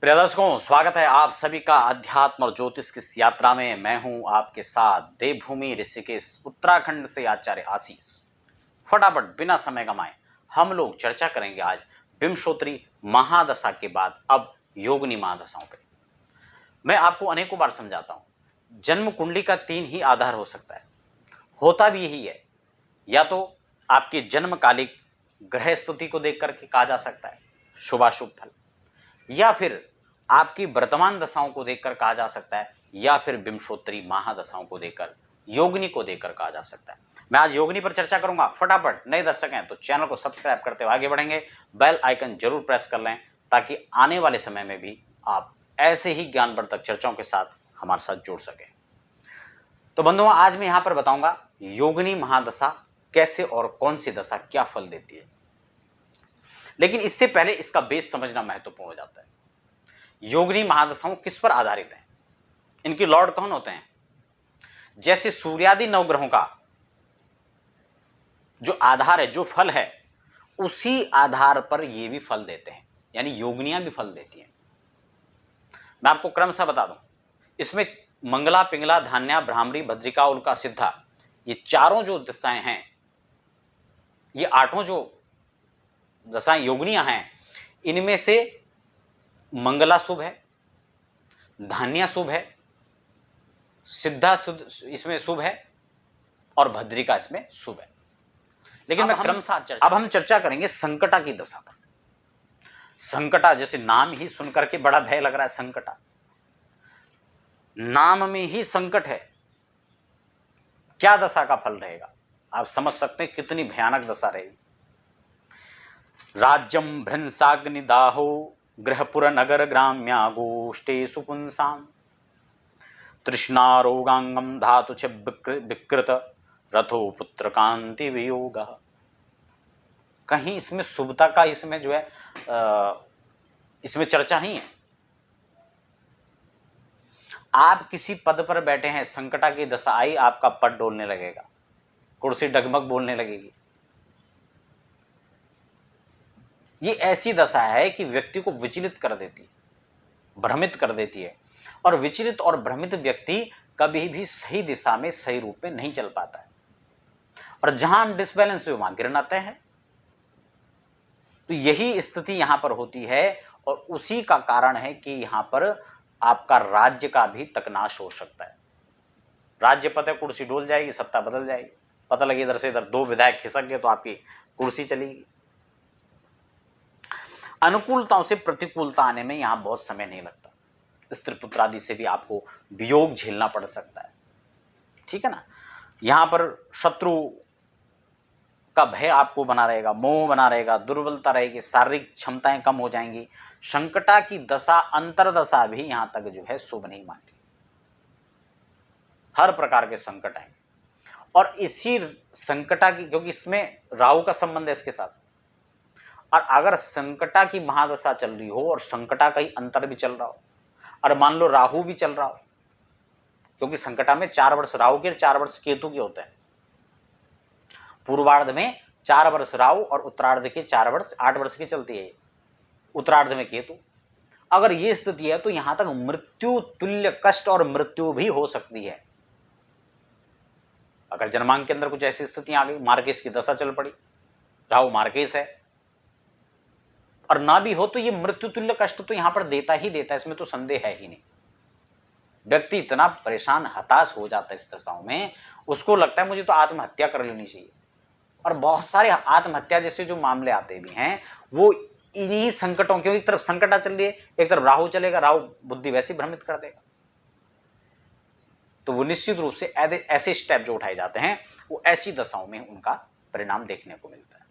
प्रिय दर्शकों, स्वागत है आप सभी का अध्यात्म और ज्योतिष की इस यात्रा में। मैं हूं आपके साथ देवभूमि ऋषिकेश उत्तराखंड से आचार्य आशीष। फटाफट बिना समय गंवाए हम लोग चर्चा करेंगे आज विंशोत्तरी महादशा के बाद अब योगिनी महादशाओं पे। मैं आपको अनेकों बार समझाता हूं, जन्म कुंडली का 3 ही आधार हो सकता है, होता भी यही है। या तो आपकी जन्मकालिक ग्रह स्थिति को देख करके कहा जा सकता है शुभाशुभ फल, या फिर आपकी वर्तमान दशाओं को देखकर कहा जा सकता है, या फिर विंशोत्तरी महादशाओं को देखकर योगिनी को देखकर कहा जा सकता है। मैं आज योगिनी पर चर्चा करूंगा। फटाफट नए दर्शक हैं तो चैनल को सब्सक्राइब करते हुए आगे बढ़ेंगे, बेल आइकन जरूर प्रेस कर लें ताकि आने वाले समय में भी आप ऐसे ही ज्ञानवर्धक चर्चाओं के साथ हमारे साथ जुड़ सकें। तो बंधुओं, आज मैं यहां पर बताऊंगा योगिनी महादशा कैसे और कौन सी दशा क्या फल देती है। लेकिन इससे पहले इसका बेस समझना महत्वपूर्ण हो जाता है। योगिनी महादशाओं किस पर आधारित हैं, इनके लॉर्ड कौन होते हैं। जैसे सूर्यादि नवग्रहों का जो आधार है, जो फल है, उसी आधार पर ये भी फल देते हैं, यानी योगिनियां भी फल देती हैं। मैं आपको क्रमशः बता दूं, इसमें मंगला, पिंगला, धान्या, भ्रामरी, भद्रिका, उल्का, सिद्धा, ये चारों जो दशाएं हैं, ये 8 जो दशाएं योगिनियां हैं, इनमें से मंगला शुभ है, धान्या शुभ है, सिद्धा इसमें शुभ है और भद्रिका इसमें शुभ है। लेकिन मैं क्रमशः अब हम चर्चा करेंगे संकटा की दशा पर। संकटा, जैसे नाम ही सुनकर के बड़ा भय लग रहा है, संकटा, नाम में ही संकट है। क्या दशा का फल रहेगा आप समझ सकते हैं, कितनी भयानक दशा रहेगी। राज्यम भ्रंसाग्निदाहो गृहपुर नगर ग्राम्या गोष्ठेषु पुंसाम तृष्णारोगांगम धातु च विकृत रथो पुत्र कांति वियोग। कहीं इसमें शुभता का इसमें जो है इसमें चर्चा ही है। आप किसी पद पर बैठे हैं, संकटा की दशा आई, आपका पद डोलने लगेगा, कुर्सी डगमग बोलने लगेगी। ये ऐसी दशा है कि व्यक्ति को विचलित कर देती है, भ्रमित कर देती है। और विचलित और भ्रमित व्यक्ति कभी भी सही दिशा में, सही रूप में नहीं चल पाता है, और जहां डिसबैलेंस हुए वहां गिरना तय है। तो यही स्थिति यहां पर होती है, और उसी का कारण है कि यहां पर आपका राज्य का भी तकनाश हो सकता है। राज्य पता है, कुर्सी डोल जाएगी, सत्ता बदल जाएगी, पता लगे इधर से इधर 2 विधायक खिसक गए तो आपकी कुर्सी चलेगी। अनुकूलताओं से प्रतिकूलता आने में यहां बहुत समय नहीं लगता। स्त्री पुत्र आदि से भी आपको वियोग झेलना पड़ सकता है, ठीक है ना। यहां पर शत्रु का भय आपको बना रहेगा, मोह बना रहेगा, दुर्बलता रहेगी, शारीरिक क्षमताएं कम हो जाएंगी। संकटा की दशा, अंतरदशा भी यहां तक जो है शुभ नहीं मानती। हर प्रकार के संकट आएंगे, और इसी संकटा की, क्योंकि इसमें राहु का संबंध है इसके साथ, और अगर संकटा की महादशा चल रही हो और संकटा का ही अंतर भी चल रहा हो, और मान लो राहु भी चल रहा हो, क्योंकि संकटा में 4 वर्ष राहु के, 4 वर्ष केतु के होते हैं। पूर्वार्ध में 4 वर्ष राहु और उत्तरार्ध के 4 वर्ष, 8 वर्ष की चलती है, उत्तरार्ध में केतु। अगर ये स्थिति है तो यहां तक मृत्यु तुल्य कष्ट और मृत्यु भी हो सकती है। अगर जन्मांक के अंदर कुछ ऐसी स्थितियां आ गई, मार्केश की दशा चल पड़ी, राहु मार्केश है, और ना भी हो, तो ये मृत्यु तुल्य कष्ट तो यहां पर देता ही देता है, इसमें तो संदेह है ही नहीं। व्यक्ति इतना परेशान, हताश हो जाता है इस दशाओं में, उसको लगता है मुझे तो आत्महत्या कर लेनी चाहिए। और बहुत सारे आत्महत्या जैसे जो मामले आते भी हैं, वो इन्हीं संकटों, क्योंकि एक तरफ संकटा चल रही है, एक तरफ राहु चलेगा, राहु बुद्धि वैसे भ्रमित कर देगा। तो वो निश्चित रूप से ऐसे स्टेप जो उठाए जाते हैं, वो ऐसी दशाओं में उनका परिणाम देखने को मिलता है।